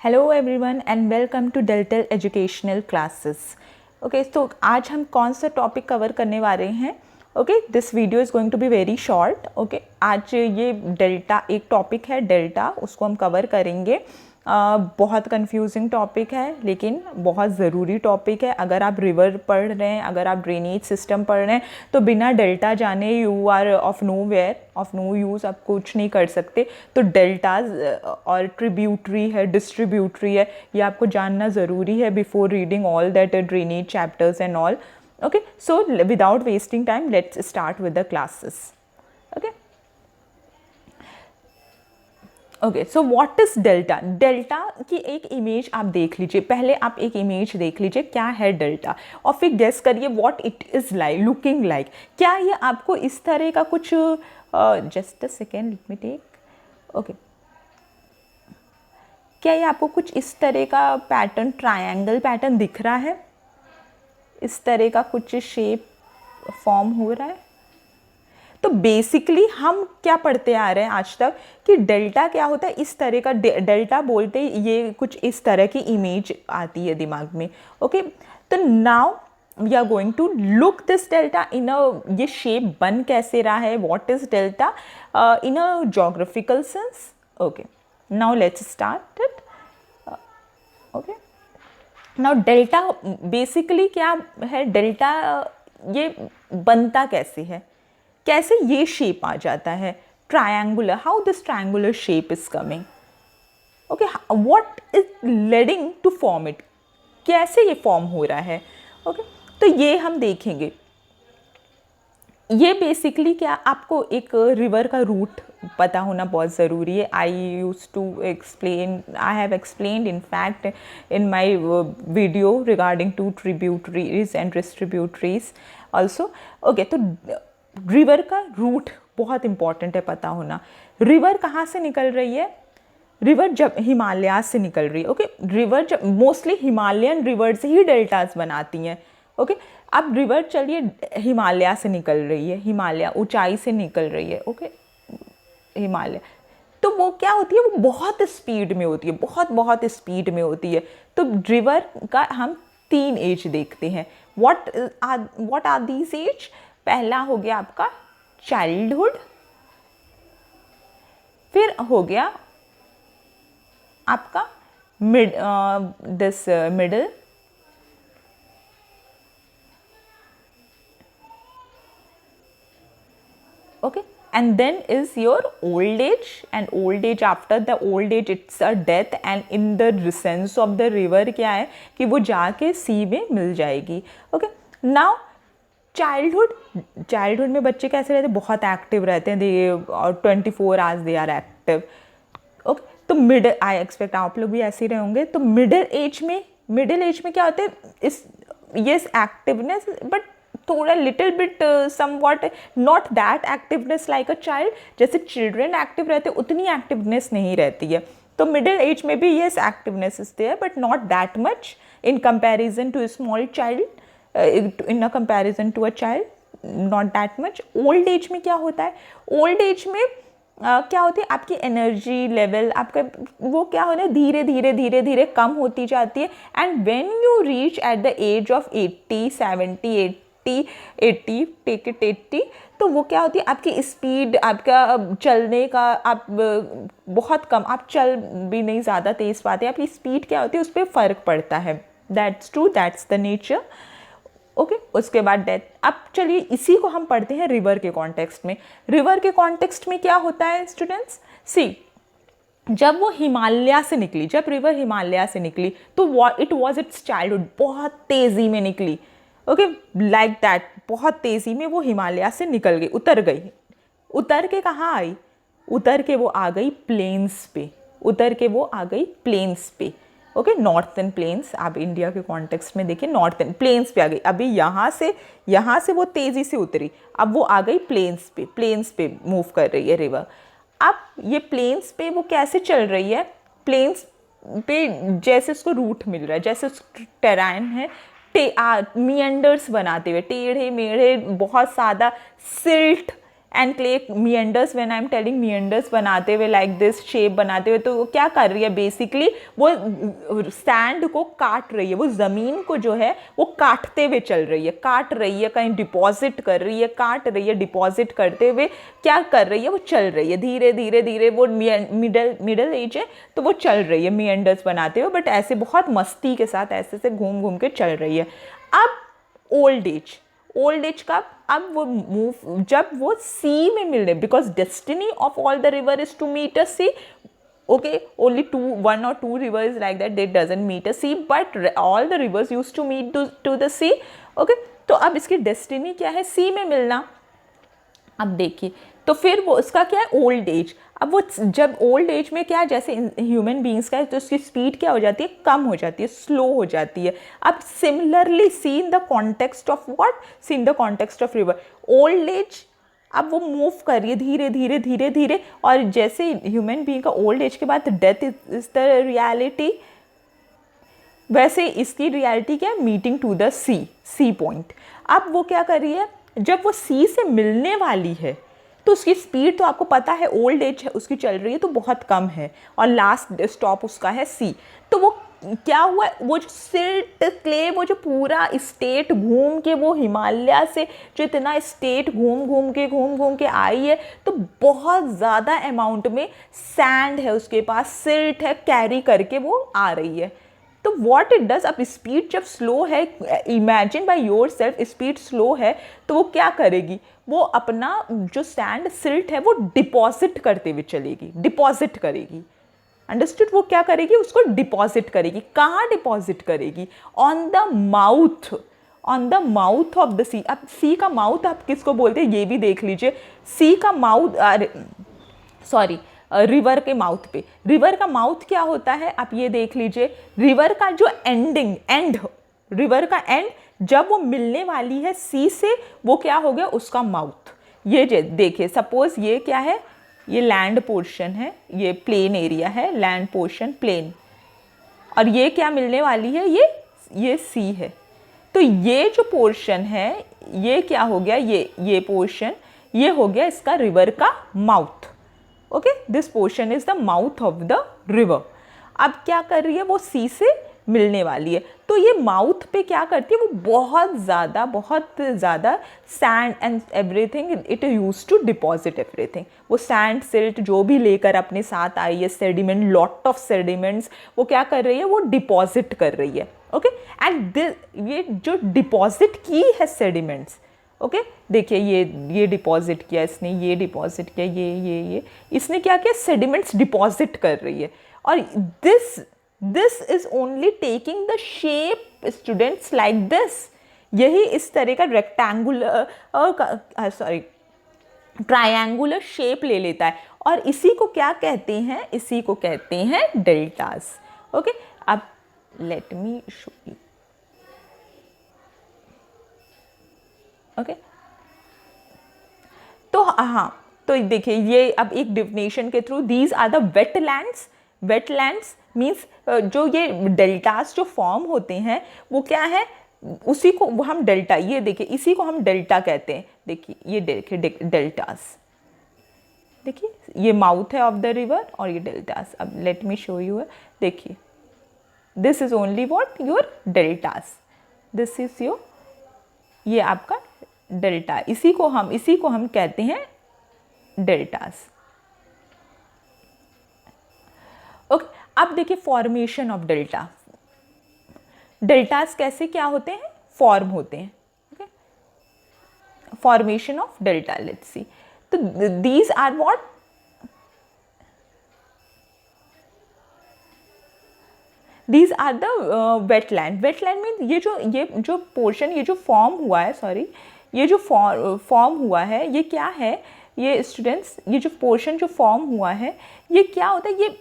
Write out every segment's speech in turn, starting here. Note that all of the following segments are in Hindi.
Hello everyone and welcome to delta educational classes. Okay, तो आज हम कौन सा टॉपिक कवर करने वाले हैं? Okay, this video is going to be very short. Okay, आज ये डेल्टा एक टॉपिक है, डेल्टा, उसको हम कवर करेंगे। बहुत कंफ्यूजिंग टॉपिक है लेकिन बहुत ज़रूरी टॉपिक है। अगर आप रिवर पढ़ रहे हैं, अगर आप ड्रेनेज सिस्टम पढ़ रहे हैं, तो बिना डेल्टा जाने you are of nowhere, of no use, आप कुछ नहीं कर सकते। तो डेल्टाज और ट्रिब्यूटरी है, डिस्ट्रीब्यूटरी है, ये आपको जानना ज़रूरी है before reading all that drainage chapters and all. Okay, so without wasting time, let's start with the classes. Okay. Okay, so what is delta? Delta की एक इमेज आप देख लीजिए, पहले आप एक इमेज देख लीजिए क्या है डेल्टा, और फिर गेस करिए what it is like, looking like. क्या ये आपको इस तरह का कुछ, just a second, let me take. Okay, क्या ये आपको कुछ इस तरह का पैटर्न, ट्रायंगल पैटर्न दिख रहा है? इस तरह का कुछ शेप फॉर्म हो रहा है? तो बेसिकली हम क्या पढ़ते आ रहे हैं आज तक कि डेल्टा क्या होता है, इस तरह का डेल्टा बोलते ही ये कुछ इस तरह की इमेज आती है दिमाग में। ओके, तो now we are going to look this delta in a, ये शेप बन कैसे रहा है, what is delta in a geographical sense. Okay, now let's start it. Okay, now delta basically क्या है? डेल्टा ये बनता कैसे है, कैसे ये शेप आ जाता है triangular, how this triangular shape is coming. Okay, what is leading to form it, कैसे ये फॉर्म हो रहा है। ओके, तो ये हम देखेंगे। ये बेसिकली क्या, आपको एक रिवर का रूट पता होना बहुत ज़रूरी है। I use to explain, I have explained in fact in my video regarding to tributaries and distributaries also. Okay, तो रिवर का रूट बहुत इंपॉर्टेंट है पता होना। रिवर कहाँ से निकल रही है? रिवर जब हिमालय से निकल रही है। ओके, रिवर जब मोस्टली हिमालयन रिवर से ही डेल्टास बनाती हैं। ओके, अब रिवर चलिए हिमालय से निकल रही है, हिमालय ऊंचाई से निकल रही है। ओके, हिमालय, तो वो क्या होती है, वो बहुत स्पीड में होती है, बहुत बहुत स्पीड में होती है। तो रिवर का हम 3 एज देखते हैं। What are these age? पहला हो गया आपका चाइल्डहुड, फिर हो गया आपका middle, okay, and then is your old age, and old age, after the old age it's a death, and in the sense of the river क्या है कि वो जाके सी में मिल जाएगी। ओके, नाउ चाइल्डहुड में बच्चे कैसे रहते हैं? बहुत एक्टिव रहते हैं, दे और 24 hours they are active. Okay, तो मिडिल, आई एक्सपेक्ट आप लोग भी ऐसे ही रहे होंगे। तो मिडिल एज में क्या होते हैं, इस यस एक्टिवनेस, बट थोड़ा little bit somewhat not that activeness like a child. जैसे चिल्ड्रन एक्टिव रहते उतनी एक्टिवनेस नहीं रहती है। तो मिडिल एज में भी yes activeness is there but not that much in comparison to small child, in a comparison to a child not that much. Old age में क्या होता है? ओल्ड एज में क्या होती है, आपकी एनर्जी लेवल, आपका वो क्या होता है, धीरे धीरे कम होती जाती है। And when you reach at the age of 80, 70, 80, take it 80, तो वो क्या होती है, आपकी स्पीड, आपका चलने का, आप बहुत कम, आप चल भी नहीं ज़्यादा तेज़ पाते, आपकी स्पीड क्या होती है, उस पर फ़र्क पड़ता है। That's true, that's the nature. Okay, उसके बाद डेथ। अब चलिए इसी को हम पढ़ते हैं रिवर के कॉन्टेक्स्ट में। रिवर के कॉन्टेक्स्ट में क्या होता है स्टूडेंट्स? सी, जब वो हिमालय से निकली, जब रिवर हिमालय से निकली, तो इट वॉज इट्स चाइल्डहुड, बहुत तेज़ी में निकली। ओके, लाइक दैट, बहुत तेज़ी में वो हिमालय से निकल गई, उतर गई। उतर के कहाँ आई? उतर के वो आ गई प्लेन्स पे, उतर के वो आ गई प्लेन्स पे। ओके, नॉर्थन प्लेन्स, आप इंडिया के कॉन्टेक्स्ट में देखिए, नॉर्थन प्लेन्स पे आ गई। अभी यहाँ से वो तेज़ी से उतरी, अब वो आ गई प्लेन्स पे मूव कर रही है रिवर। अब ये प्लेन्स पे वो कैसे चल रही है? प्लेन्स पे जैसे उसको रूट मिल रहा है, जैसे टेराइन है, मियंडर्स बनाते हुए, टेढ़े मेढ़े, बहुत ज़्यादा silt and clay meanders, when I am telling meanders बनाते हुए लाइक दिस शेप बनाते हुए, तो वो क्या कर रही है बेसिकली, वो सैंड को काट रही है, वो ज़मीन को जो है वो काटते हुए चल रही है, काट रही है, कहीं डिपॉजिट कर रही है, काट रही है, डिपॉजिट करते हुए क्या कर रही है, वो चल रही है धीरे धीरे धीरे। वो मिडल एज है तो वो चल रही है मिएंडर्स बनाते हुए, बट ऐसे बहुत मस्ती के साथ ऐसे से घूम घूम के चल रही है। अब ओल्ड एज, ओल्ड एज कब, अब वो मूव जब वो सी में मिलने, because destiny of all the river is to meet a sea, okay, only one or two rivers like that, they doesn't meet a sea, but all the rivers used to meet to the sea, okay। तो अब इसकी डेस्टिनी क्या है, सी में मिलना। अब देखिए तो फिर वो उसका क्या है, ओल्ड एज। अब वो जब ओल्ड एज में क्या, जैसे ह्यूमन बींग्स का है, तो उसकी स्पीड क्या हो जाती है, कम हो जाती है, स्लो हो जाती है। अब similarly sea in the context of what, sea in the context of river, old age अब वो मूव कर रही है धीरे धीरे धीरे धीरे, और जैसे ह्यूमन बीइंग का ओल्ड एज के बाद डेथ इज द रियलिटी, वैसे इसकी रियलिटी क्या है, meeting to the sea point. अब वो क्या कर रही है, जब वो सी से मिलने वाली है तो उसकी स्पीड तो आपको पता है, ओल्ड एज है उसकी चल रही है तो बहुत कम है, और लास्ट स्टॉप उसका है सी। तो वो क्या हुआ, वो जो सिल्ट क्ले, वो जो पूरा स्टेट घूम के, वो हिमालय से जो इतना स्टेट घूम घूम के आई है, तो बहुत ज़्यादा अमाउंट में सैंड है उसके पास, सिल्ट है, कैरी करके वो आ रही है। तो व्हाट इट डज, अब स्पीड जब स्लो है, imagine by your self, speed slow है तो वो क्या करेगी, वो अपना जो सैंड सिल्ट है वो डिपॉजिट करते हुए चलेगी, डिपॉजिट करेगी, अंडरस्टूड। वो क्या करेगी, उसको डिपॉजिट करेगी। कहाँ डिपॉजिट करेगी, on the mouth, on the mouth of the sea. अब सी का माउथ आप किसको बोलते हैं ये भी देख लीजिए, सी का माउथ, सॉरी, रिवर के माउथ पे, रिवर का माउथ क्या होता है आप ये देख लीजिए, रिवर का जो एंडिंग, एंड, रिवर का एंड जब वो मिलने वाली है सी से, वो क्या हो गया उसका माउथ। ये देखिए, सपोज ये क्या है, ये लैंड पोर्शन है, ये प्लेन एरिया है, लैंड पोर्शन प्लेन, और ये क्या मिलने वाली है, ये सी है। तो ये जो पोर्शन है ये क्या हो गया, ये पोर्शन, ये हो गया इसका रिवर का mouth, okay. This portion is the mouth of the river. अब क्या कर रही है, वो सी से मिलने वाली है, तो ये माउथ पे क्या करती है, वो बहुत ज़्यादा sand and everything it use to deposit everything. वो सैंड सिल्ट जो भी लेकर अपने साथ आई है, सेडिमेंट, लॉट ऑफ सेडिमेंट्स, वो क्या कर रही है, वो डिपॉजिट कर रही है, ओके। एंड ये जो डिपॉजिट की है सेडिमेंट्स, ओके, देखिए ये डिपॉजिट किया इसने, ये डिपॉजिट किया, ये इसने क्या किया, सेडिमेंट्स डिपॉजिट कर रही है, और this is only taking the shape students like this. यही इस तरह का रेक्टेंगुलर, सॉरी, ट्रायंगुलर शेप ले लेता है, और इसी को क्या कहते हैं, इसी को कहते हैं डेल्टास, ओके। अब let me show you, okay. तो हाँ, तो देखिए ये अब एक डिफिनेशन के through, these are the wetlands. Wetlands means जो ये डेल्टास जो फॉर्म होते हैं वो क्या है, उसी को वो हम डेल्टा, ये देखिए इसी को हम डेल्टा कहते हैं। देखिए ये देखिए डेल्टास, देखिए ये माउथ है ऑफ द रिवर और ये डेल्टास। अब लेट मी शो यू, देखिए this is only what, your deltas, this is your, ये आपका डेल्टा, इसी को हम कहते हैं डेल्टास, ओके। अब देखिए फॉर्मेशन ऑफ डेल्टा, डेल्टास कैसे क्या होते हैं, फॉर्म होते हैं, okay. Formation of delta, let's see. तो these are what, these are the wetland. Wetland mean ये जो पोर्शन, ये जो फॉर्म हुआ है, सॉरी, ये जो फॉर्म हुआ है, ये क्या है, ये स्टूडेंट्स, ये जो पोर्शन जो फॉर्म हुआ है ये क्या होता है, ये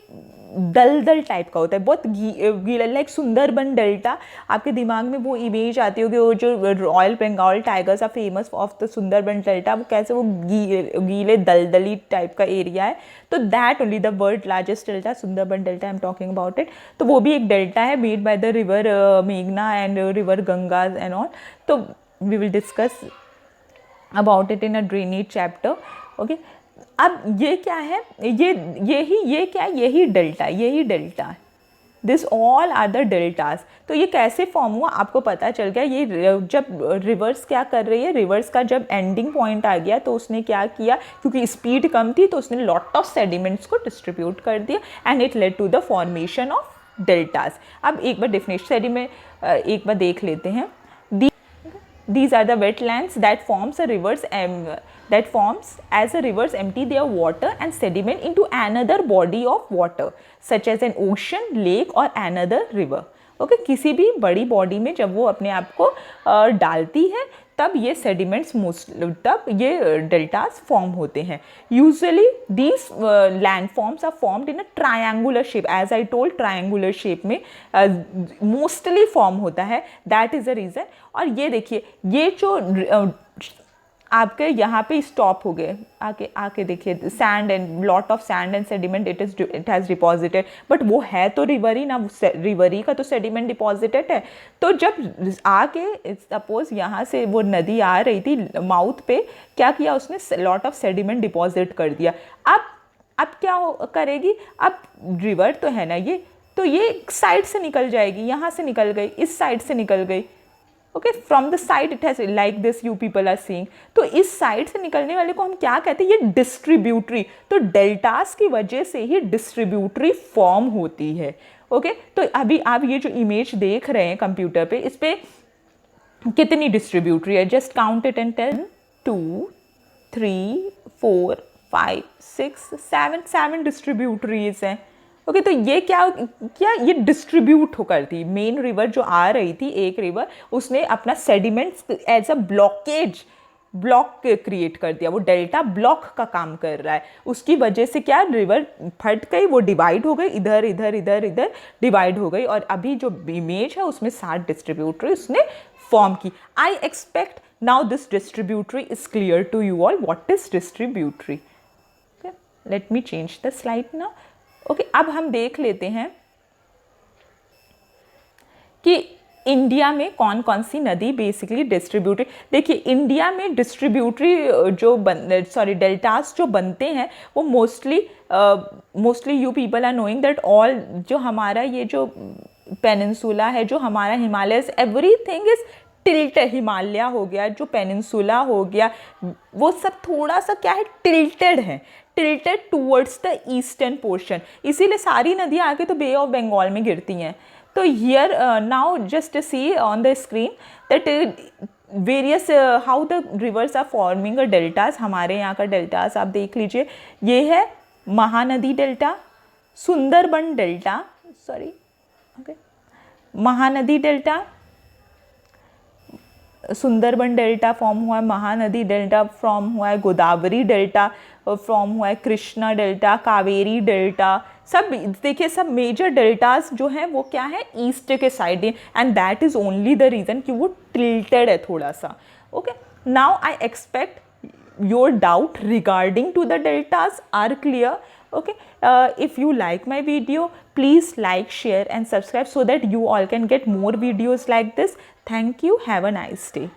दलदल टाइप का होता है, बहुत गीला, लाइक सुंदरबन डेल्टा। आपके दिमाग में वो इमेज आती होगी, वो जो royal Bengal tigers are famous of the Sundarban delta, वो कैसे वो गीले दलदली टाइप का एरिया है। तो that only the world largest delta, Sundarban delta I am talking about it. तो वो भी एक डेल्टा है मेड बाय द रिवर मेघना and river Ganga and all. तो we will discuss about it in a drainage chapter। Okay अब ये क्या है, ये क्या है, यही delta, this all are the deltas. तो ये कैसे फॉर्म हुआ आपको पता चल गया। ये जब रिवर्स क्या कर रही है, रिवर्स का जब एंडिंग पॉइंट आ गया तो उसने क्या किया, क्योंकि स्पीड कम थी तो उसने लॉट ऑफ सेडिमेंट्स को डिस्ट्रीब्यूट कर दिया and it led to the formation of deltas. अब एक बार डेफिनेशन सेडिमेंट एक बार देख लेते हैं। These are the wetlands that forms as a rivers empty their water and sediment into another body of water such as an ocean, lake or another river. Okay किसी भी बड़ी बॉडी में जब वो अपने आप को डालती है तब ये सेडिमेंट्स तब ये डेल्टास फॉर्म होते हैं। Usually these land forms are formed in a triangular shape, as I told triangular shape में मोस्टली फॉर्म होता है, दैट इज़ द रीज़न। और ये देखिए ये जो आपके यहाँ पे स्टॉप हो गए, आके देखिए sand and lot of sand and sediment it has deposited, but वो है तो रिवर ही ना, रिवर ही का तो सेडिमेंट डिपॉजिटेड है। तो जब आके सपोज यहाँ से वो नदी आ रही थी माउथ पे, क्या किया उसने, लॉट ऑफ सेडिमेंट डिपॉजिट कर दिया। अब क्या करेगी, अब रिवर तो है ना ये, तो ये साइड से निकल जाएगी, यहाँ से निकल गई, इस साइड से निकल गई। Okay from the side it has like this you people are seeing. तो इस साइड से निकलने वाले को हम क्या कहते हैं, ये डिस्ट्रीब्यूटरी। तो डेल्टास की वजह से ही डिस्ट्रीब्यूटरी फॉर्म होती है। ओके तो अभी आप ये जो इमेज देख रहे हैं कंप्यूटर पे, इस पे कितनी डिस्ट्रीब्यूटरी है, just count it and tell. 2 3 4 5 6 7 distributaries हैं। ओके तो ये क्या ये डिस्ट्रीब्यूट हो करती, मेन रिवर जो आ रही थी एक रिवर, उसने अपना sediments as a block create कर दिया, वो डेल्टा ब्लॉक का काम कर रहा है। उसकी वजह से क्या रिवर फट गई, वो डिवाइड हो गई, इधर इधर इधर इधर डिवाइड हो गई, और अभी जो इमेज है उसमें 7 डिस्ट्रीब्यूटरी उसने फॉर्म की। I expect now this distributary is clear to you all, what is distributary. Let me change the slide now. Okay अब हम देख लेते हैं कि इंडिया में कौन कौन सी नदी बेसिकली डिस्ट्रीब्यूटरी। देखिए इंडिया में डिस्ट्रीब्यूटरी जो डेल्टास जो बनते हैं वो mostly you people are knowing that all जो हमारा ये जो पेनिनसुला है, जो हमारा Himalayas, everything is tilted. Himalaya हो गया, जो पेनिनसुला हो गया, वो सब थोड़ा सा क्या है, टिल्टेड है, tilted towards the eastern portion. इसीलिए सारी नदियाँ आके तो बे ऑफ बंगाल में गिरती हैं। तो here now just see on the screen that various how the rivers are forming a deltas. हमारे यहाँ का डेल्टास आप देख लीजिए, ये है Mahanadi delta, Sundarban delta, Mahanadi delta, Sundarban delta form हुआ है, महानदी डेल्टा फॉर्म हुआ है, गोदावरी डेल्टा फॉर्म हुआ है, कृष्णा डेल्टा, कावेरी डेल्टा, सब देखिए सब मेजर डेल्टास जो हैं वो क्या है, ईस्ट के साइड है, and that is only the reason कि वो टिल्टेड है थोड़ा सा। Okay now I expect your doubt regarding to the deltas are clear. Okay if you like my video, please like, share and subscribe so that you all can get more videos like this. Thank you. Have a nice day.